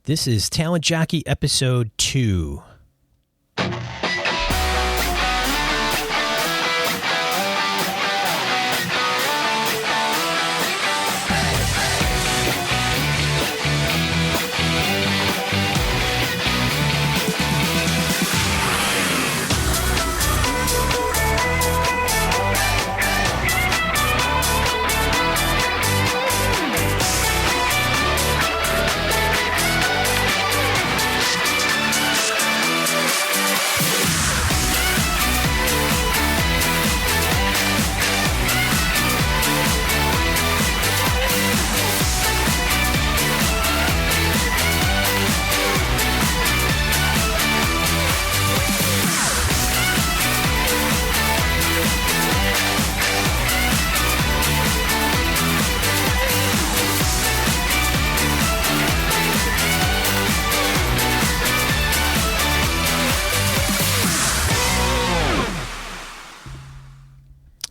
This is Talent Jockey Episode 2.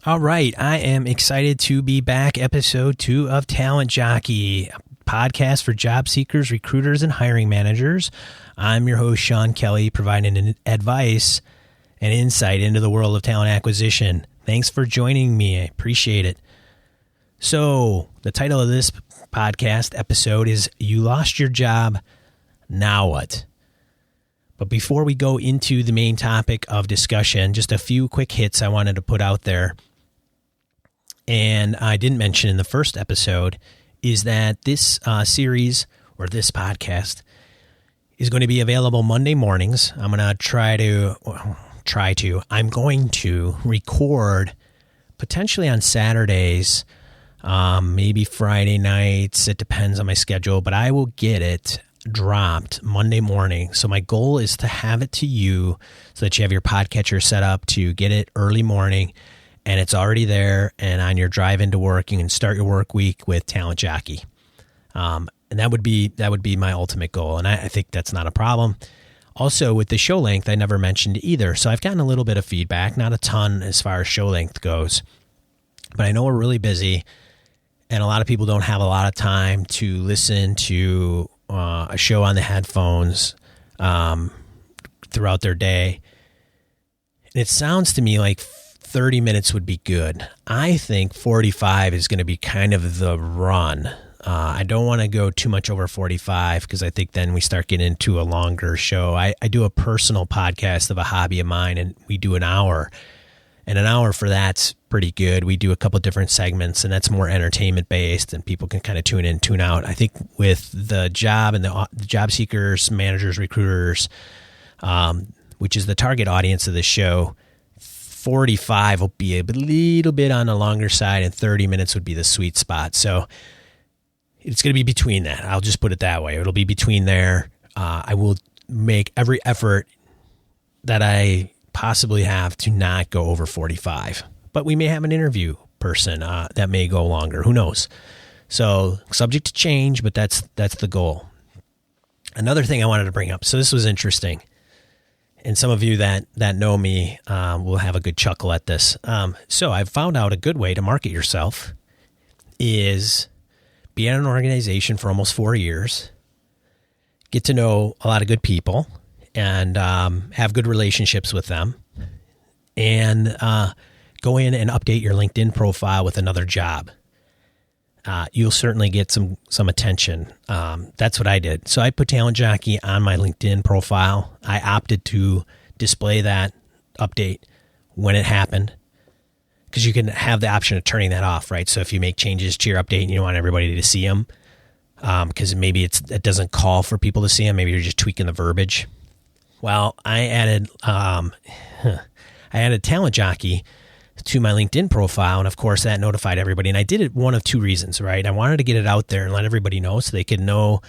All right, I am excited to be back. Episode 2 of Talent Jockey, a podcast for job seekers, recruiters, and hiring managers. I'm your host, Sean Kelly, providing advice and insight into the world of talent acquisition. Thanks for joining me. I appreciate it. So, the title of this podcast episode is You Lost Your Job, Now What? But before we go into the main topic of discussion, just a few quick hits I wanted to put out there. And I didn't mention in the first episode is that this series or this podcast is going to be available Monday mornings. I'm going to record potentially on Saturdays, maybe Friday nights. It depends on my schedule, but I will get it dropped Monday morning. So my goal is to have it to you so that you have your podcatcher set up to get it early morning. And it's already there, and on your drive into work, you can start your work week with Talent Jockey. And that would be my ultimate goal, and I think that's not a problem. Also, with the show length, I never mentioned either. So I've gotten a little bit of feedback, not a ton as far as show length goes. But I know we're really busy, and a lot of people don't have a lot of time to listen to a show on the headphones throughout their day. And it sounds to me like 30 minutes would be good. I think 45 is going to be kind of the run. I don't want to go too much over 45 because I think then we start getting into a longer show. I do a personal podcast of a hobby of mine, and we do an hour. And an hour for that's pretty good. We do a couple different segments, and that's more entertainment based, and people can kind of tune in, tune out. I think with the job and the job seekers, managers, recruiters, which is the target audience of the show, 45 will be a little bit on the longer side, and 30 minutes would be the sweet spot. So it's going to be between that. I'll just put it that way. It'll be between there. I will make every effort that I possibly have to not go over 45. But we may have an interview person that may go longer. Who knows? So subject to change, but that's the goal. Another thing I wanted to bring up. So this was interesting. And some of you that know me will have a good chuckle at this. So I've found out a good way to market yourself is be at an organization for almost 4 years, get to know a lot of good people, and have good relationships with them, and go in and update your LinkedIn profile with another job. You'll certainly get some attention. That's what I did. So I put Talent Jockey on my LinkedIn profile. I opted to display that update when it happened because you can have the option of turning that off, right? So if you make changes to your update and you don't want everybody to see them because maybe it doesn't call for people to see them, maybe you're just tweaking the verbiage. Well, I added Talent Jockey to my LinkedIn profile. And of course that notified everybody. And I did it one of two reasons, right? I wanted to get it out there and let everybody know so they could know,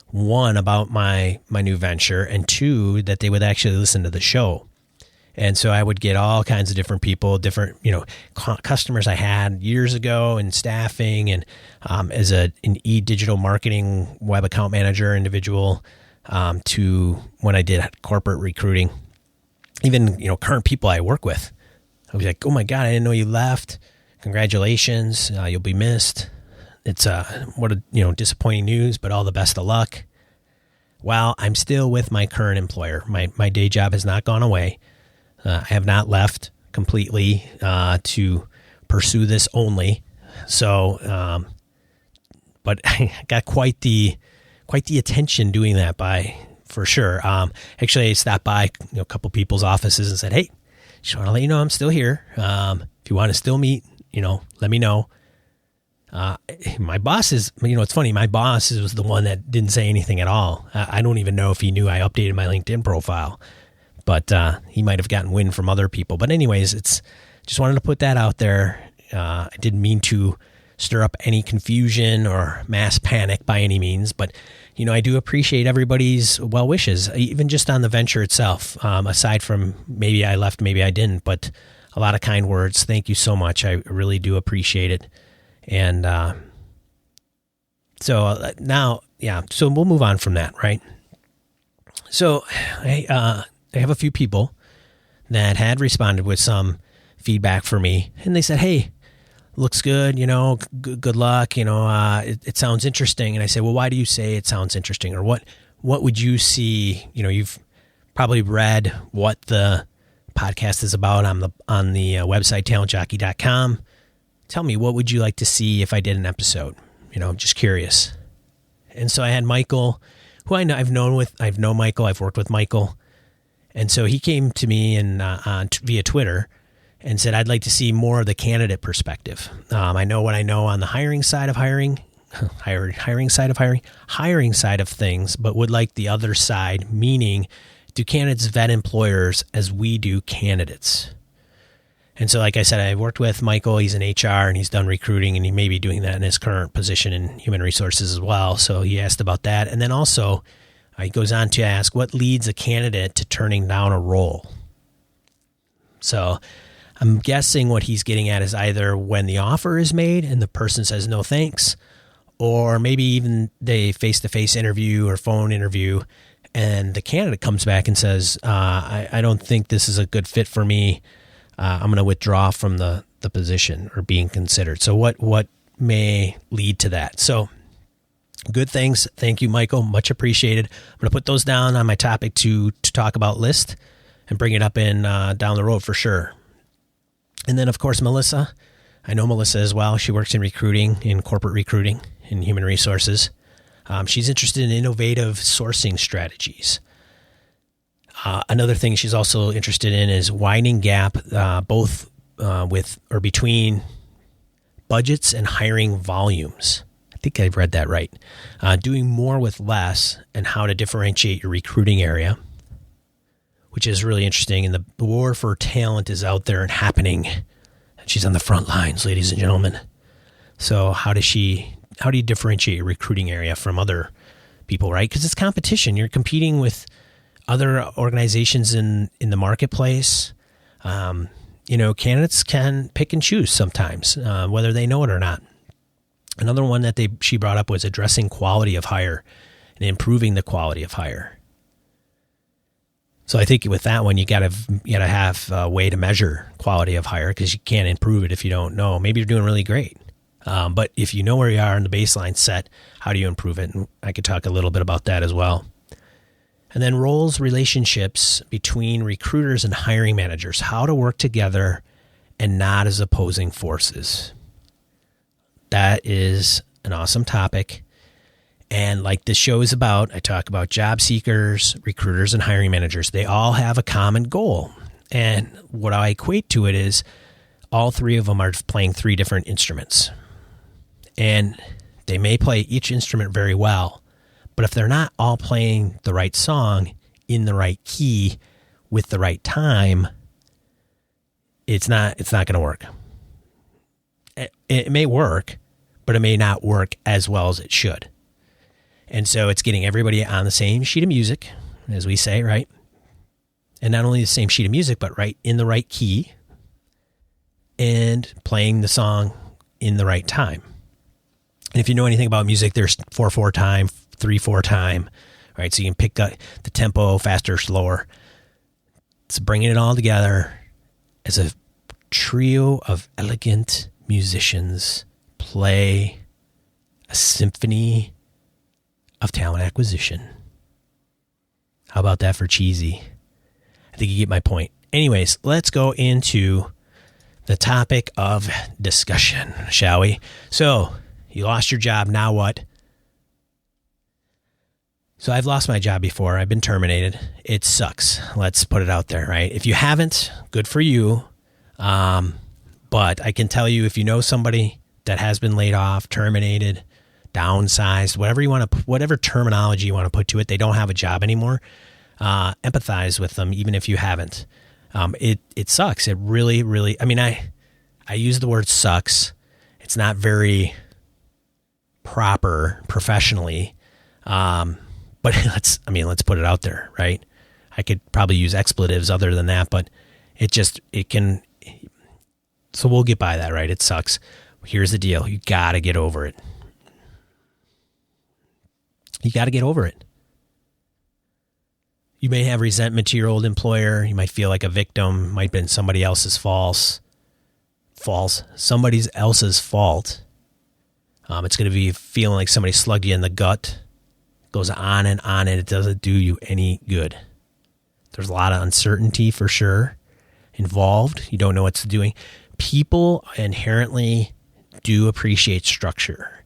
one, about my new venture, and two, that they would actually listen to the show. And so I would get all kinds of different people, different, customers I had years ago in staffing and as an e-digital marketing web account manager individual to when I did corporate recruiting, even, current people I work with. I was like, oh my God, I didn't know you left. Congratulations. You'll be missed. It's what a disappointing news, but all the best of luck. Well, I'm still with my current employer. My day job has not gone away. I have not left completely to pursue this only. So, but I got quite the attention doing that for sure. Actually, I stopped by a couple people's offices and said, "Hey, just want to let you know I'm still here. If you want to still meet, let me know." My boss is, it's funny. My boss was the one that didn't say anything at all. I don't even know if he knew I updated my LinkedIn profile, but he might have gotten wind from other people. But anyways, just wanted to put that out there. I didn't mean to stir up any confusion or mass panic by any means, but I do appreciate everybody's well wishes, even just on the venture itself. Aside from maybe I left, maybe I didn't, but a lot of kind words. Thank you so much. I really do appreciate it. And so we'll move on from that, right? So I have a few people that had responded with some feedback for me, and they said, "Hey, looks good, good luck, it sounds interesting." And I say, "Well, why do you say it sounds interesting? Or what would you see?" You've probably read what the podcast is about on the website, talentjockey.com. Tell me, what would you like to see if I did an episode? I'm just curious. And so I had Michael, who I know, I've known Michael, I've worked with Michael. And so he came to me via Twitter and said, "I'd like to see more of the candidate perspective. I know what I know on the hiring side of things, but would like the other side, meaning, do candidates vet employers as we do candidates?" And so, like I said, I worked with Michael. He's in HR and he's done recruiting, and he may be doing that in his current position in human resources as well. So he asked about that. And then also he goes on to ask, what leads a candidate to turning down a role? So I'm guessing what he's getting at is either when the offer is made and the person says no thanks, or maybe even they face-to-face interview or phone interview and the candidate comes back and says, I don't think this is a good fit for me. I'm going to withdraw from the position or being considered. So what may lead to that? So good things. Thank you, Michael. Much appreciated. I'm going to put those down on my topic to talk about list and bring it up in down the road for sure. And then, of course, Melissa. I know Melissa as well. She works in recruiting, in corporate recruiting, in human resources. She's interested in innovative sourcing strategies. Another thing she's also interested in is widening gap both with or between budgets and hiring volumes. I think I've read that right. Doing more with less and how to differentiate your recruiting area, which is really interesting. And the war for talent is out there and happening. And she's on the front lines, ladies and gentlemen. So how do you differentiate your recruiting area from other people, right? Because it's competition. You're competing with other organizations in the marketplace. Candidates can pick and choose sometimes, whether they know it or not. Another one that she brought up was addressing quality of hire and improving the quality of hire. So I think with that one, you gotta have a way to measure quality of hire, because you can't improve it if you don't know. Maybe you're doing really great. But if you know where you are in the baseline set, how do you improve it? And I could talk a little bit about that as well. And then roles, relationships between recruiters and hiring managers, how to work together and not as opposing forces. That is an awesome topic. And like this show is about, I talk about job seekers, recruiters, and hiring managers. They all have a common goal. And what I equate to it is all three of them are playing three different instruments. And they may play each instrument very well. But if they're not all playing the right song in the right key with the right time, it's not going to work. It may work, but it may not work as well as it should. And so it's getting everybody on the same sheet of music, as we say, right? And not only the same sheet of music, but right in the right key and playing the song in the right time. And if you know anything about music, there's 4/4 time, 3/4 time, right? So you can pick the tempo faster, slower. It's bringing it all together as a trio of elegant musicians play a symphony of talent acquisition. How about that for cheesy? I think you get my point. Anyways, let's go into the topic of discussion, shall we? So, you lost your job, now what? So I've lost my job before. I've been terminated. It sucks. Let's put it out there, right? If you haven't, good for you. But I can tell you, if you know somebody that has been laid off, terminated, downsized, whatever terminology you want to put to it, they don't have a job anymore. Empathize with them, even if you haven't. It sucks. It really, really. I mean, I use the word sucks. It's not very proper professionally. But let's put it out there, right? I could probably use expletives other than that, but it can. So we'll get by that, right? It sucks. Here's the deal. You got to get over it. You got to get over it. You may have resentment to your old employer. You might feel like a victim. Might have been somebody else's somebody else's fault. It's going to be feeling like somebody slugged you in the gut. It goes on, and it doesn't do you any good. There's a lot of uncertainty for sure involved. You don't know what's doing. People inherently do appreciate structure.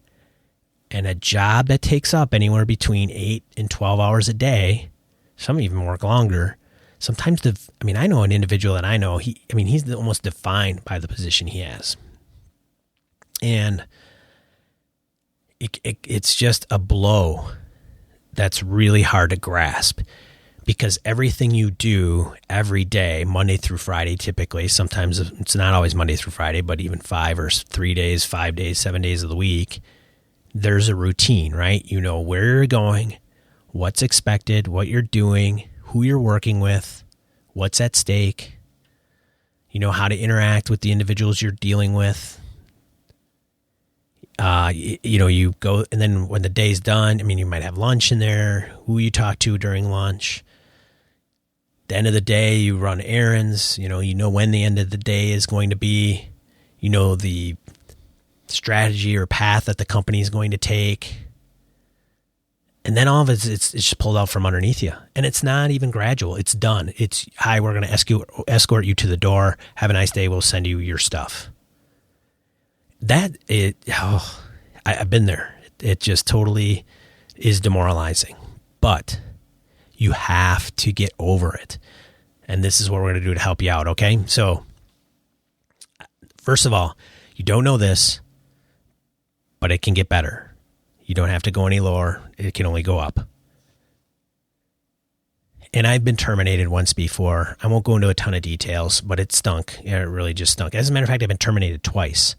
And a job that takes up anywhere between 8 and 12 hours a day, some even work longer. Sometimes I know an individual that I know, he's almost defined by the position he has. And it's just a blow that's really hard to grasp, because everything you do every day, Monday through Friday, typically, sometimes it's not always Monday through Friday, but even 5 or 3 days, 5 days, 7 days of the week, there's a routine, right? You know where you're going, what's expected, what you're doing, who you're working with, what's at stake. You know how to interact with the individuals you're dealing with. You go, and then when the day's done, you might have lunch in there, who you talk to during lunch. The end of the day, you run errands, you know when the end of the day is going to be, the strategy or path that the company is going to take. And then all of it's just pulled out from underneath you. And it's not even gradual. It's done. It's, hi, we're going to escort you to the door. Have a nice day. We'll send you your stuff. I've been there. It just totally is demoralizing. But you have to get over it. And this is what we're going to do to help you out, okay? So, first of all, you don't know this, but it can get better. You don't have to go any lower. It can only go up. And I've been terminated once before. I won't go into a ton of details, but it stunk. It really just stunk. As a matter of fact, I've been terminated twice.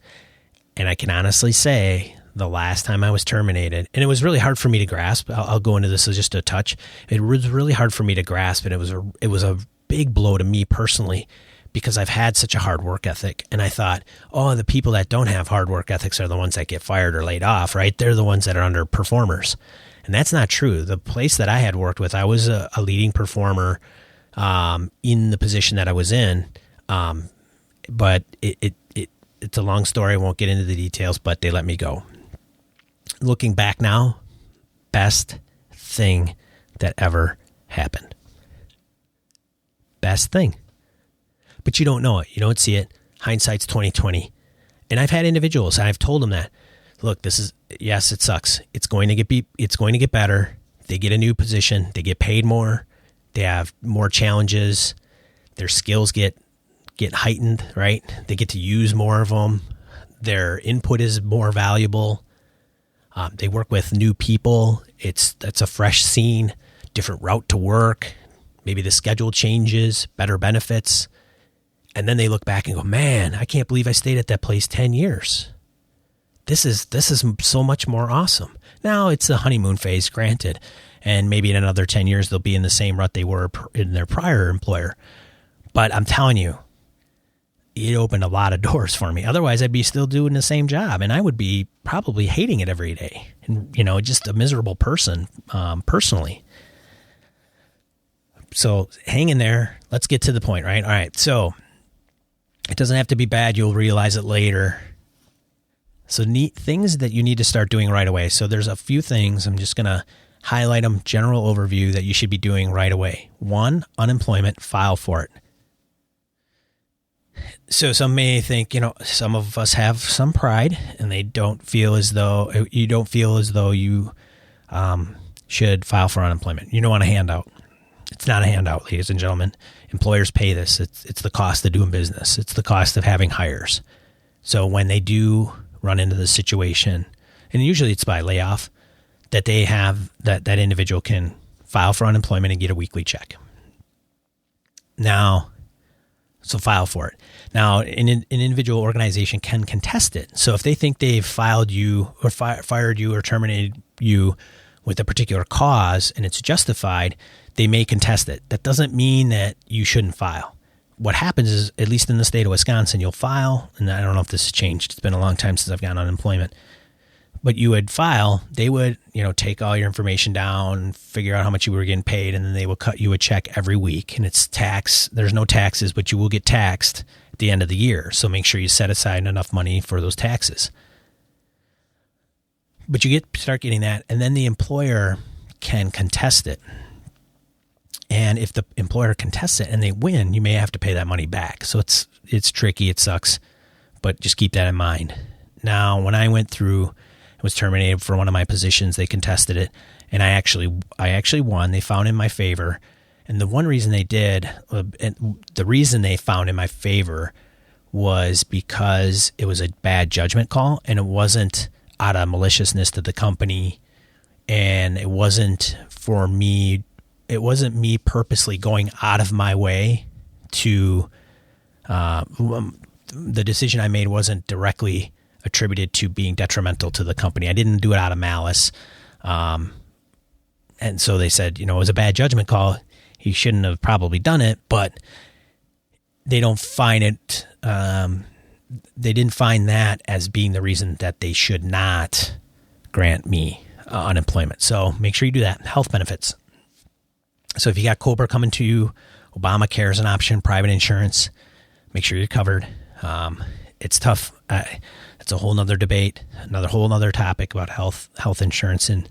And I can honestly say the last time I was terminated, and it was really hard for me to grasp. I'll go into this as just a touch. It was really hard for me to grasp, and it was a big blow to me personally, because I've had such a hard work ethic. And I thought, the people that don't have hard work ethics are the ones that get fired or laid off, right? They're the ones that are underperformers. And that's not true. The place that I had worked with, I was a leading performer in the position that I was in. But it's a long story. I won't get into the details, but they let me go. Looking back now, best thing that ever happened. Best thing. But you don't know it. You don't see it. Hindsight's 20/20. And I've had individuals, and I've told them that, look, yes, it sucks. It's going to get better. They get a new position. They get paid more. They have more challenges. Their skills get heightened, right? They get to use more of them. Their input is more valuable. They work with new people. That's a fresh scene, different route to work. Maybe the schedule changes, better benefits. And then they look back and go, man, I can't believe I stayed at that place 10 years. This is so much more awesome. Now it's the honeymoon phase, granted. And maybe in another 10 years, they'll be in the same rut they were in their prior employer. But I'm telling you, it opened a lot of doors for me. Otherwise, I'd be still doing the same job, and I would be probably hating it every day. And, just a miserable person, personally. So hang in there. Let's get to the point, right? All right. So it doesn't have to be bad. You'll realize it later. So things that you need to start doing right away. So there's a few things. I'm just going to highlight them, general overview that you should be doing right away. 1, unemployment, file for it. So some may think, some of us have some pride and you don't feel as though you should file for unemployment. You don't want a handout. It's not a handout, ladies and gentlemen. Employers pay this. It's the cost of doing business. It's the cost of having hires. So when they do run into the situation, and usually it's by layoff, that they have that individual can file for unemployment and get a weekly check. Now, so file for it. Now, an individual organization can contest it. So if they think they've filed you or fired you or terminated you with a particular cause and it's justified, they may contest it. That doesn't mean that you shouldn't file. What happens is, at least in the state of Wisconsin, you'll file, and I don't know if this has changed. It's been a long time since I've gotten unemployment. But you would file, they would, take all your information down, figure out how much you were getting paid, and then they will cut you a check every week. And it's tax. There's no taxes, but you will get taxed at the end of the year. So make sure you set aside enough money for those taxes. But you start getting that, and then the employer can contest it. And if the employer contests it and they win, you may have to pay that money back. So it's tricky. It sucks, but just keep that in mind. Now, when I went through, I was terminated for one of my positions. They contested it, and I actually won. They found in my favor, and the one reason they did, the reason they found in my favor was because it was a bad judgment call, and it wasn't out of maliciousness to the company, and it wasn't for me. It wasn't me purposely going out of my way to. The decision I made wasn't directly attributed to being detrimental to the company. I didn't do it out of malice. And so they said, it was a bad judgment call. He shouldn't have probably done it, but they don't find it. They didn't find that as being the reason that they should not grant me unemployment. So make sure you do that. Health benefits. So if you got COBRA coming to you, Obamacare is an option, private insurance, make sure you're covered. It's tough. It's a whole nother debate, whole nother topic about health insurance, at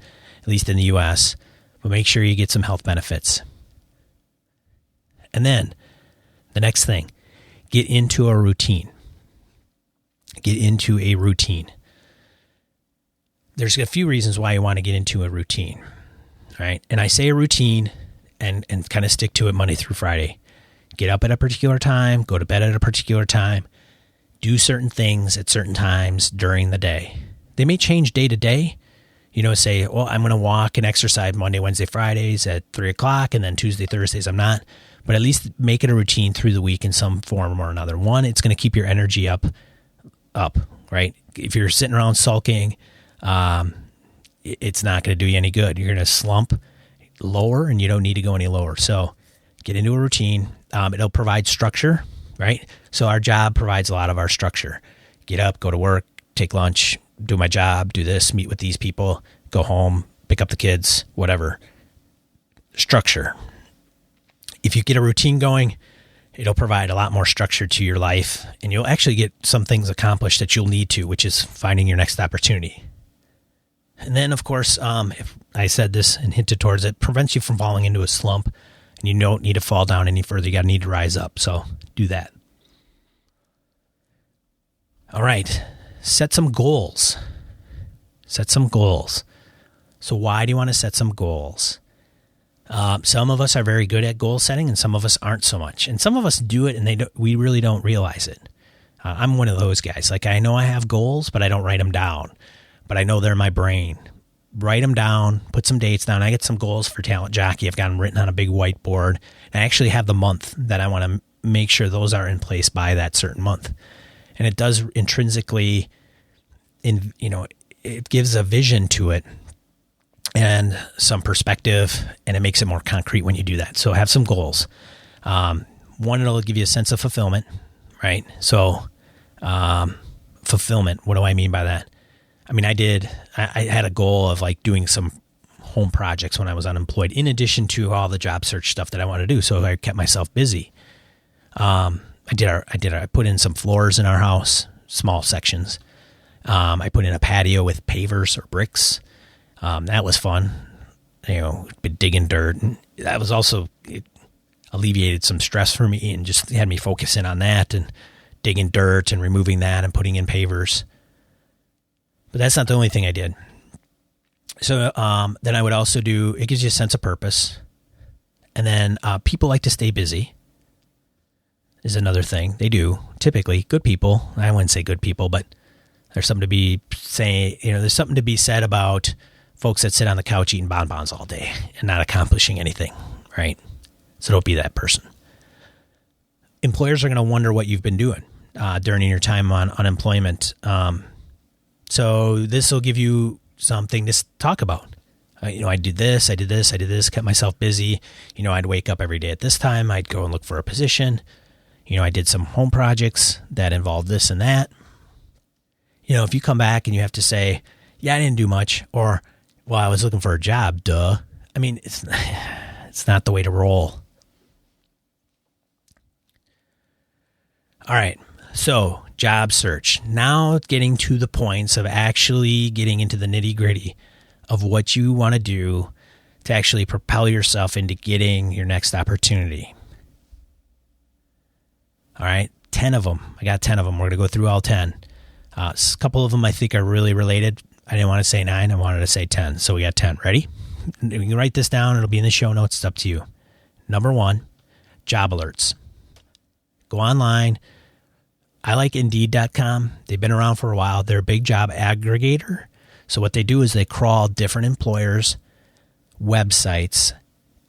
least in the U.S., but make sure you get some health benefits. And then the next thing, get into a routine. There's a few reasons why you want to get into a routine, right? And I say a routine and kind of stick to it Monday through Friday. Get up at a particular time, go to bed at a particular time, do certain things at certain times during the day. They may change day to day. Say, well, I'm going to walk and exercise Monday, Wednesday, Fridays at 3:00, and then Tuesday, Thursdays, I'm not. But at least make it a routine through the week in some form or another. One, it's going to keep your energy up, right? If you're sitting around sulking, it's not going to do you any good. You're going to slump lower, and you don't need to go any lower. So get into a routine. It'll provide structure, right? So our job provides a lot of our structure. Get up, go to work, take lunch, do my job, do this, meet with these people, go home, pick up the kids, whatever. Structure. If you get a routine going, it'll provide a lot more structure to your life, and you'll actually get some things accomplished that you'll need to, which is finding your next opportunity. And then, of course, if I said this and hinted towards it, prevents you from falling into a slump, and you don't need to fall down any further. You need to rise up. So do that. All right. Set some goals. So why do you want to set some goals? Some of us are very good at goal setting, and some of us aren't so much. And some of us do it, and we really don't realize it. I'm one of those guys. Like, I know I have goals, but I don't write them down. But I know they're in my brain. Write them down, put some dates down. I get some goals for Talent Jockey. I've got them written on a big whiteboard. And I actually have the month that I want to make sure those are in place by that certain month. And it does intrinsically, it gives a vision to it and some perspective, and it makes it more concrete when you do that. So have some goals. One, it'll give you a sense of fulfillment, right? So fulfillment, what do I mean by that? I mean, I had a goal of like doing some home projects when I was unemployed, in addition to all the job search stuff that I wanted to do. So I kept myself busy. I put in some floors in our house, small sections. I put in a patio with pavers or bricks. That was fun. been digging dirt. And that was also, it alleviated some stress for me and just had me focus in on that and digging dirt and removing that and putting in pavers. But that's not the only thing I did. So then I would also do, it gives you a sense of purpose. And then people like to stay busy is another thing. They do. Typically, good people. I wouldn't say good people, but there's something to be there's something to be said about folks that sit on the couch eating bonbons all day and not accomplishing anything, right? So don't be that person. Employers are going to wonder what you've been doing during your time on unemployment. So this will give you something to talk about. I did this, kept myself busy. I'd wake up every day at this time. I'd go and look for a position. I did some home projects that involved this and that. If you come back and you have to say, yeah, I didn't do much, or, well, I was looking for a job, duh. I mean, it's not the way to roll. All right. So job search. Now getting to the points of actually getting into the nitty gritty of what you want to do to actually propel yourself into getting your next opportunity. All right. 10 of them. I got 10 of them. We're going to go through all 10. A couple of them I think are really related. I didn't want to say 9. I wanted to say 10. So we got 10. Ready? You can write this down. It'll be in the show notes. It's up to you. Number 1, job alerts. Go online. I like Indeed.com. They've been around for a while. They're a big job aggregator. So what they do is they crawl different employers' websites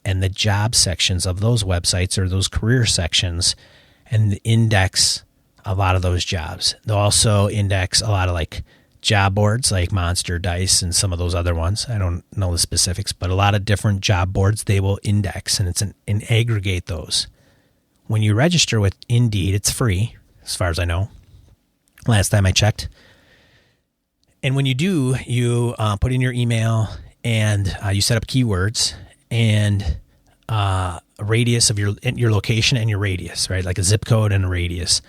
and the job sections of those websites or those career sections and index a lot of those jobs. They'll also index a lot of like job boards like Monster, Dice, and some of those other ones. I don't know the specifics, but a lot of different job boards they will index, and it's and aggregate those. When you register with Indeed, it's free, as far as I know. Last time I checked. And when you do, you put in your email and you set up keywords and a radius of your location and your radius, right? Like a zip code and a radius.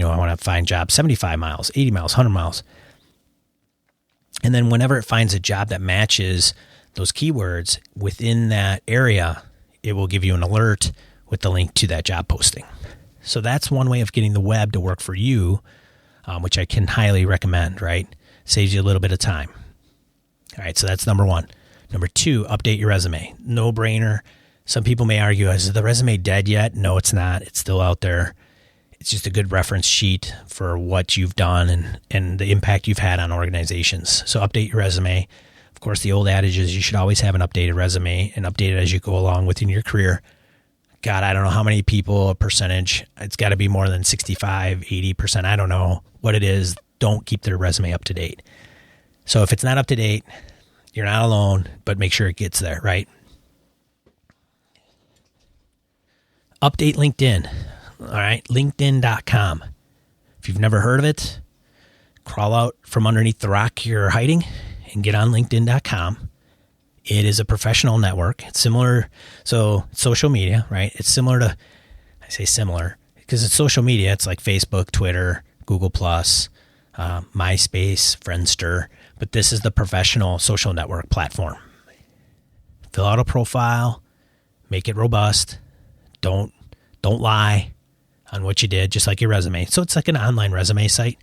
I want to find jobs 75 miles, 80 miles, 100 miles. And then whenever it finds a job that matches those keywords within that area, it will give you an alert with the link to that job posting. So that's one way of getting the web to work for you, which I can highly recommend, right? Saves you a little bit of time. All right, so that's number 1. Number 2, update your resume. No brainer. Some people may argue, is the resume dead yet? No, it's not. It's still out there. It's just a good reference sheet for what you've done and the impact you've had on organizations. So update your resume. Of course, the old adage is you should always have an updated resume and update it as you go along within your career. God, I don't know how many people, a percentage. It's got to be more than 65, 80%. I don't know what it is. Don't keep their resume up to date. So if it's not up to date, you're not alone, but make sure it gets there, right? Update LinkedIn. All right, LinkedIn.com. If you've never heard of it, crawl out from underneath the rock you're hiding and get on LinkedIn.com. It is a professional network. It's similar, so social media, right? It's similar to, I say similar, because it's social media. It's like Facebook, Twitter, Google+, MySpace, Friendster, but this is the professional social network platform. Fill out a profile, make it robust. Don't lie on what you did, just like your resume. So it's like an online resume site.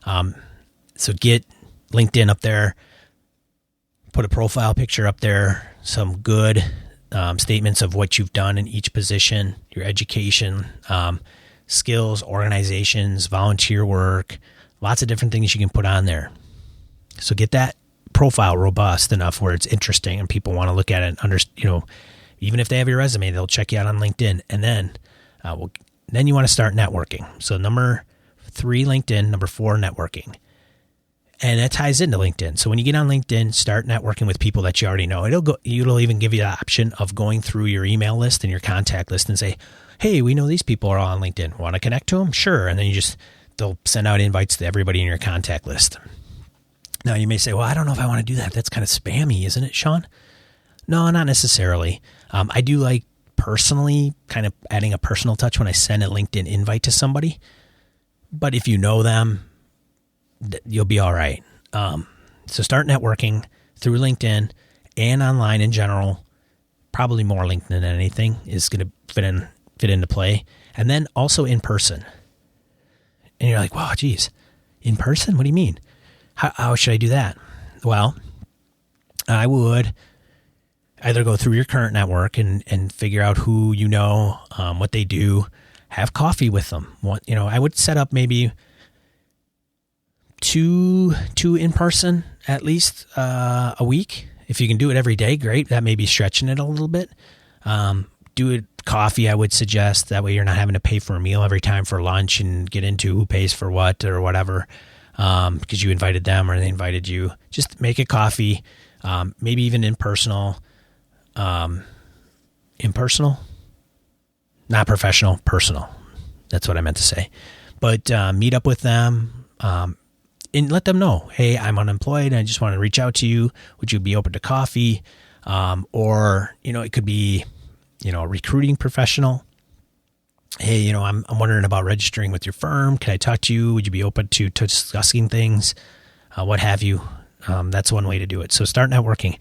So get LinkedIn up there, put a profile picture up there, some good statements of what you've done in each position, your education, skills, organizations, volunteer work, lots of different things you can put on there. So get that profile robust enough where it's interesting and people want to look at it and even if they have your resume, they'll check you out on LinkedIn. And then then you want to start networking. So number 3, LinkedIn. Number 4, networking. And that ties into LinkedIn. So when you get on LinkedIn, start networking with people that you already know. It'll even give you the option of going through your email list and your contact list and say, hey, we know these people are all on LinkedIn. Want to connect to them? Sure. And then they'll send out invites to everybody in your contact list. Now you may say, well, I don't know if I want to do that. That's kind of spammy, isn't it, Sean? No, not necessarily. I do like personally kind of adding a personal touch when I send a LinkedIn invite to somebody. But if you know them, you'll be all right. So start networking through LinkedIn and online in general, probably more LinkedIn than anything, is going to fit into play. And then also in person. And you're like, wow, geez, in person? What do you mean? How should I do that? Well, I would either go through your current network and figure out who you know, what they do, have coffee with them. I would set up maybe two in person at least a week. If you can do it every day, great. That may be stretching it a little bit. Do it coffee, I would suggest. That way you're not having to pay for a meal every time for lunch and get into who pays for what or whatever, because you invited them or they invited you. Just make it coffee, maybe even impersonal, not professional, personal. That's what I meant to say. But meet up with them and let them know, hey, I'm unemployed and I just want to reach out to you. Would you be open to coffee? Or, it could be, a recruiting professional. Hey, I'm wondering about registering with your firm. Can I talk to you? Would you be open to discussing things? What have you? That's one way to do it. So start networking.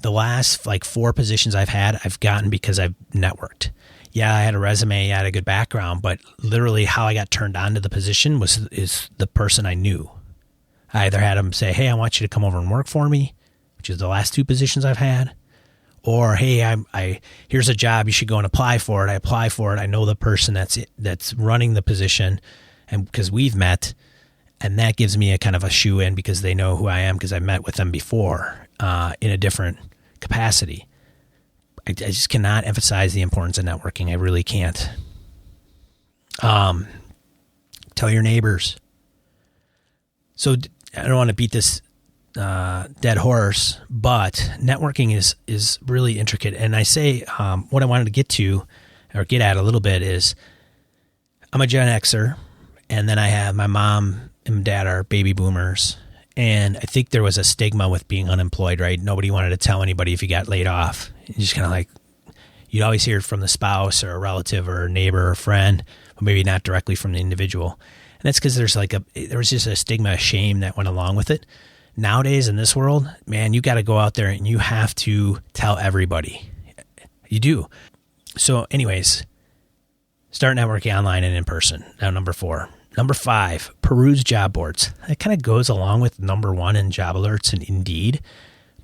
The last 4 positions I've gotten because I've networked. Yeah, I had a resume, I had a good background, but literally how I got turned on to the position is the person I knew. I either had them say, hey, I want you to come over and work for me, which is the last 2 positions I've had. Or, hey, here's a job, you should go and apply for it. I apply for it. I know the person that's running the position, and because we've met, and that gives me a kind of a shoe in because they know who I am because I met with them before in a different capacity. I just cannot emphasize the importance of networking. I really can't. Tell your neighbors. So I don't want to beat this dead horse, but networking is really intricate. And I say what I wanted to get at a little bit is I'm a Gen Xer, and then I have my mom and dad are baby boomers. And I think there was a stigma with being unemployed, right? Nobody wanted to tell anybody if you got laid off. You just kind of you'd always hear it from the spouse or a relative or a neighbor or friend, but maybe not directly from the individual. And that's because there was just a stigma, a shame that went along with it. Nowadays in this world, man, you got to go out there and you have to tell everybody. You do. So anyways, start networking online and in person. Now, number 4. Number 5, peruse job boards. That kind of goes along with number 1 in job alerts and Indeed.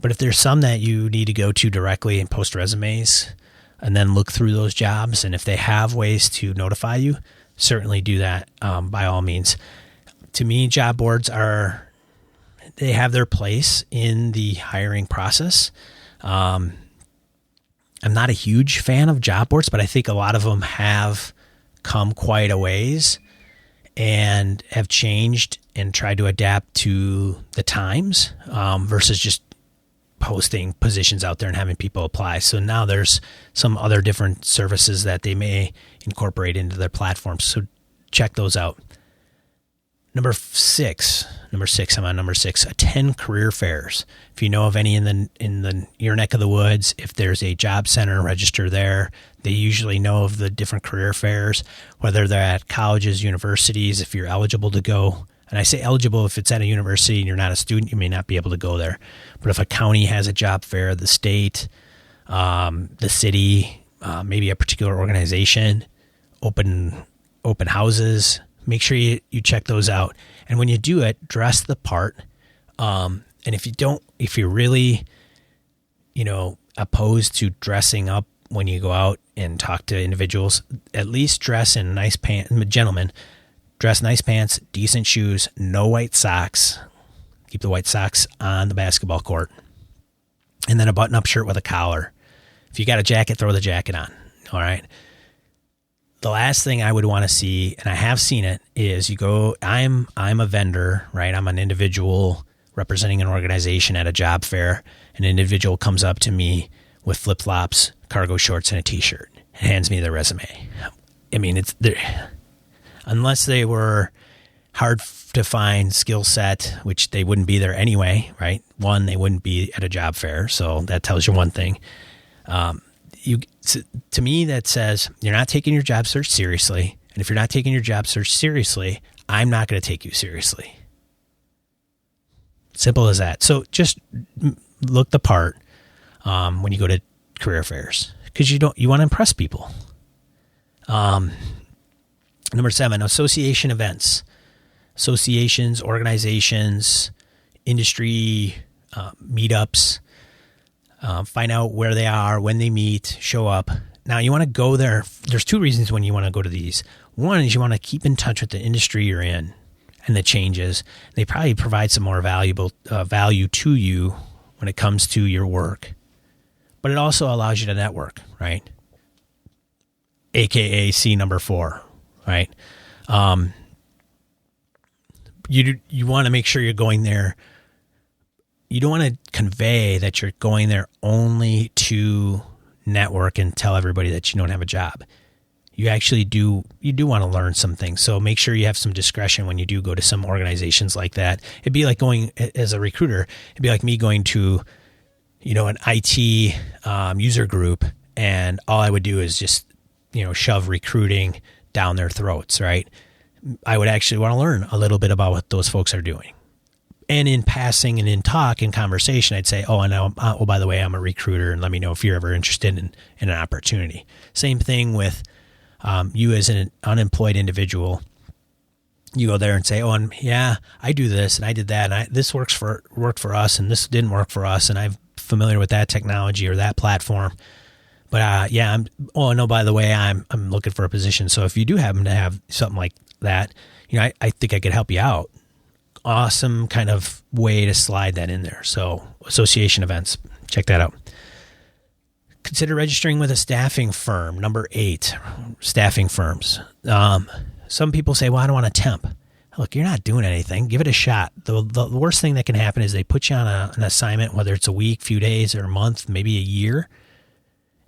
But if there's some that you need to go to directly and post resumes and then look through those jobs, and if they have ways to notify you, certainly do that by all means. To me, job boards they have their place in the hiring process. I'm not a huge fan of job boards, but I think a lot of them have come quite a ways and have changed and tried to adapt to the times versus just posting positions out there and having people apply. So now there's some other different services that they may incorporate into their platforms. So check those out. Number 6, I'm on number 6, attend career fairs. If you know of any in your neck of the woods, if there's a job center, register there. They usually know of the different career fairs, whether they're at colleges, universities, if you're eligible to go. And I say eligible, if it's at a university and you're not a student, you may not be able to go there. But if a county has a job fair, the state, the city, maybe a particular organization, open houses, make sure you check those out. And when you do it, dress the part. And if you're really, opposed to dressing up when you go out and talk to individuals, at least dress in nice pants. Gentlemen, dress nice pants, decent shoes, no white socks. Keep the white socks on the basketball court. And then a button-up shirt with a collar. If you got a jacket, throw the jacket on. All right. The last thing I would want to see, and I have seen it, is you go, I'm a vendor, right? I'm an individual representing an organization at a job fair. An individual comes up to me with flip-flops, cargo shorts, and a T-shirt and hands me their resume. I mean, unless they were hard to find skill set, which they wouldn't be there anyway, right? One, they wouldn't be at a job fair, so that tells you one thing. To me, that says you're not taking your job search seriously. And if you're not taking your job search seriously, I'm not going to take you seriously. Simple as that. So just look the part. when you go to career fairs, because you want to impress people. Number 7, association events, associations, organizations, industry meetups. Find out where they are, when they meet, show up. Now, you want to go there. There's 2 reasons when you want to go to these. One is you want to keep in touch with the industry you're in and the changes. They probably provide some more value to you when it comes to your work. But it also allows you to network, right? AKA C number 4, right? You want to make sure you're going there. You don't want to convey that you're going there only to network and tell everybody that you don't have a job. You actually do want to learn some things. So make sure you have some discretion when you do go to some organizations like that. It'd be like going as a recruiter. It'd be like me going to, an IT user group, and all I would do is just, shove recruiting down their throats, right? I would actually want to learn a little bit about what those folks are doing. And in passing and in talk and conversation, I'd say, by the way, I'm a recruiter, and let me know if you're ever interested in an opportunity. Same thing with you as an unemployed individual. You go there and say, I do this and I did that, and this worked for us, and this didn't work for us, and I'm familiar with that technology or that platform. But by the way, I'm looking for a position. So if you do happen to have something like that, I think I could help you out. Awesome kind of way to slide that in there. So association events, check that out. Consider registering with a staffing firm. Number 8, staffing firms. Some people say, well, I don't want to temp. Look, you're not doing anything. Give it a shot. The worst thing that can happen is they put you on an assignment, whether it's a week, few days, or a month, maybe a year,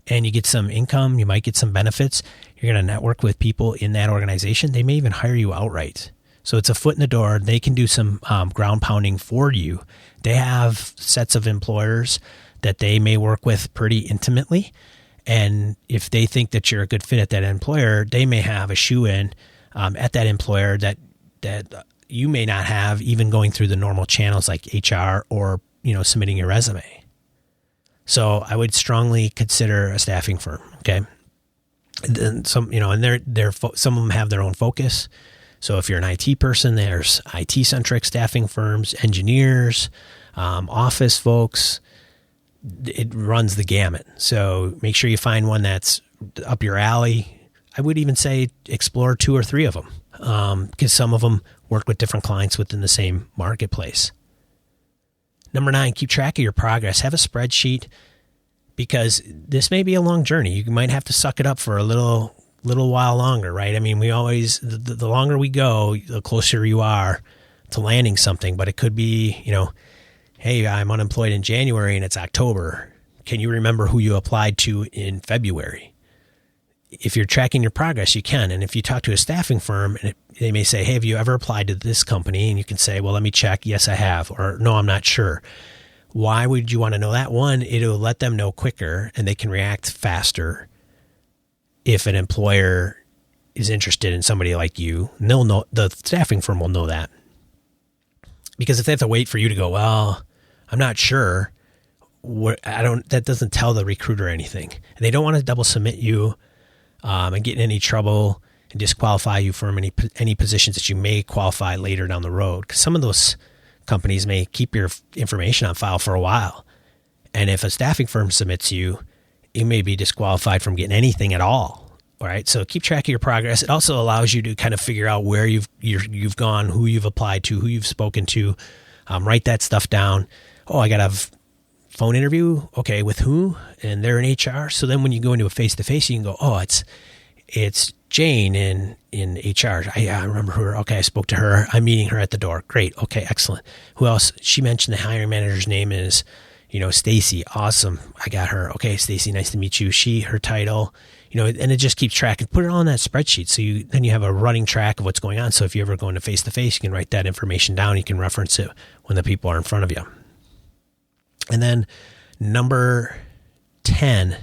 and you get some income. You might get some benefits. You're going to network with people in that organization. They may even hire you outright. So it's a foot in the door. They can do some ground pounding for you. They have sets of employers that they may work with pretty intimately. And if they think that you're a good fit at that employer, they may have a shoe-in at that employer that you may not have, even going through the normal channels like HR or, submitting your resume. So I would strongly consider a staffing firm. Okay. And some of them have their own focus. So if you're an IT person, there's IT-centric staffing firms, engineers, office folks. It runs the gamut. So make sure you find one that's up your alley. I would even say explore 2 or 3 of them, because some of them work with different clients within the same marketplace. Number 9, keep track of your progress. Have a spreadsheet, because this may be a long journey. You might have to suck it up for a little while longer, right? I mean, we always, the longer we go, the closer you are to landing something. But it could be, hey, I'm unemployed in January and it's October. Can you remember who you applied to in February? If you're tracking your progress, you can. And if you talk to a staffing firm, and they may say, hey, have you ever applied to this company? And you can say, well, let me check. Yes, I have. Or no, I'm not sure. Why would you want to know that? One, it'll let them know quicker and they can react faster if an employer is interested in somebody like you. And they'll know, the staffing firm will know that. Because if they have to wait for you to go, well, I'm not sure, that doesn't tell the recruiter anything. And they don't want to double submit you and get in any trouble and disqualify you from any positions that you may qualify later down the road. Because some of those companies may keep your information on file for a while. And if a staffing firm submits you, you may be disqualified from getting anything at all. All right. So keep track of your progress. It also allows you to kind of figure out where you've gone, who you've applied to, who you've spoken to. Write that stuff down. Oh, I got to have phone interview. Okay. With who? And they're in HR. So then when you go into a face-to-face, you can go, oh, it's Jane in HR. I remember her. Okay. I spoke to her. I'm meeting her at the door. Great. Okay. Excellent. Who else? She mentioned the hiring manager's name is, Stacy. Awesome. I got her. Okay. Stacy, nice to meet you. Her title, and it just keeps track and put it all on that spreadsheet. So then you have a running track of what's going on. So if you ever go into face-to-face, you can write that information down. You can reference it when the people are in front of you. And then number 10,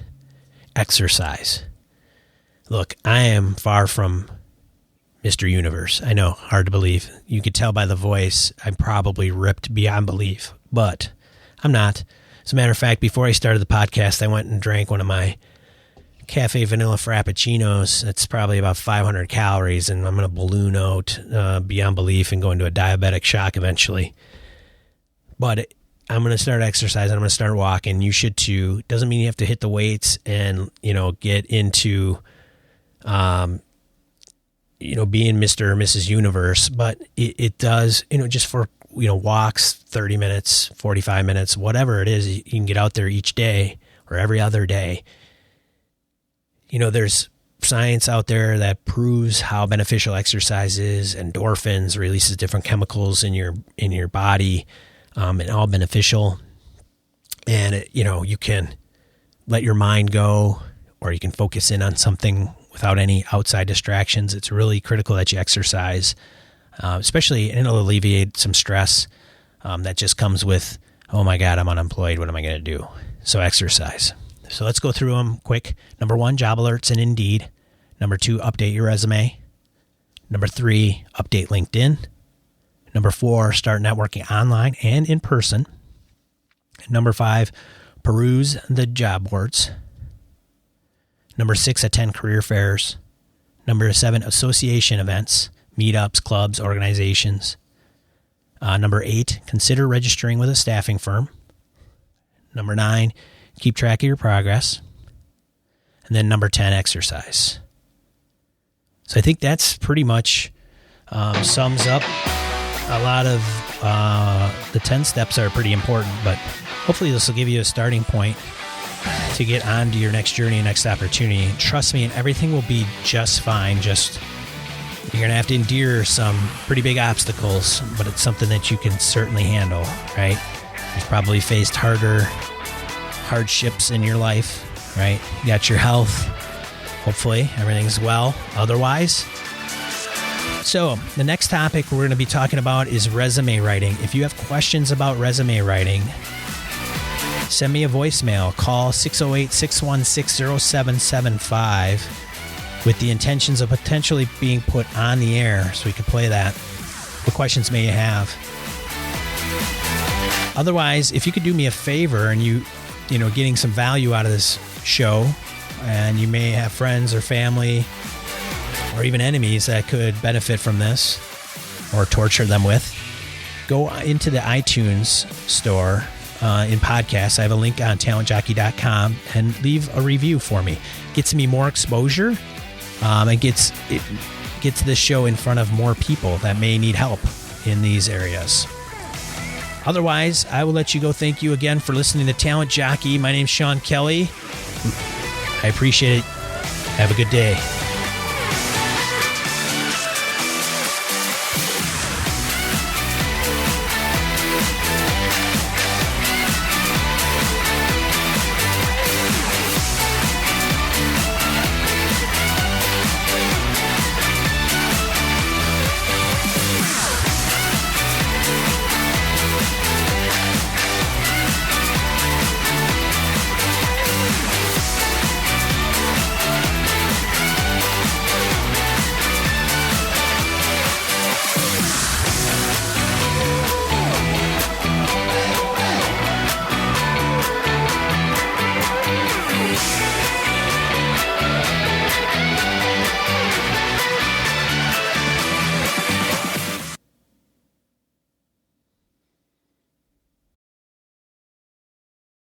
exercise. Look, I am far from Mr. Universe. I know, hard to believe. You could tell by the voice, I'm probably ripped beyond belief, but I'm not. As a matter of fact, before I started the podcast, I went and drank one of my cafe vanilla frappuccinos. That's probably about 500 calories, and I'm going to balloon out beyond belief and go into a diabetic shock eventually. But I'm going to start exercising. I'm going to start walking. You should too. Doesn't mean you have to hit the weights and, get into, being Mr. or Mrs. Universe, but it does, just for, walks, 30 minutes, 45 minutes, whatever it is, you can get out there each day or every other day. There's science out there that proves how beneficial exercise is. Endorphins releases different chemicals in your body, and all beneficial. And you can let your mind go, or you can focus in on something without any outside distractions. It's really critical that you exercise, especially, and it'll alleviate some stress that just comes with, oh my God, I'm unemployed. What am I going to do? So exercise. So let's go through them quick. Number 1, job alerts and Indeed. Number 2, update your resume. Number 3, update LinkedIn. Number 4, start networking online and in person. Number 5, peruse the job boards. Number 6, attend career fairs. Number 7, association events, meetups, clubs, organizations. Number 8, consider registering with a staffing firm. Number 9, keep track of your progress. And then number 10, exercise. So I think that's pretty much sums up a lot of the 10 steps are pretty important, but hopefully this will give you a starting point to get on to your next journey and next opportunity. Trust me, and everything will be just fine. Just you're going to have to endure some pretty big obstacles, but it's something that you can certainly handle, right? You've probably faced hardships in your life, right? You got your health. Hopefully everything's well otherwise. So the next topic we're going to be talking about is resume writing. If you have questions about resume writing, send me a voicemail. Call 608-616-0775 with the intentions of potentially being put on the air so we can play that. What questions may you have? Otherwise, if you could do me a favor and you getting some value out of this show, and you may have friends or family or even enemies that could benefit from this or torture them with, go into the iTunes store in podcasts. I have a link on talentjockey.com and leave a review for me. Gets me more exposure. It gets this show in front of more people that may need help in these areas. Otherwise, I will let you go. Thank you again for listening to Talent Jockey. My name's Sean Kelly. I appreciate it. Have a good day.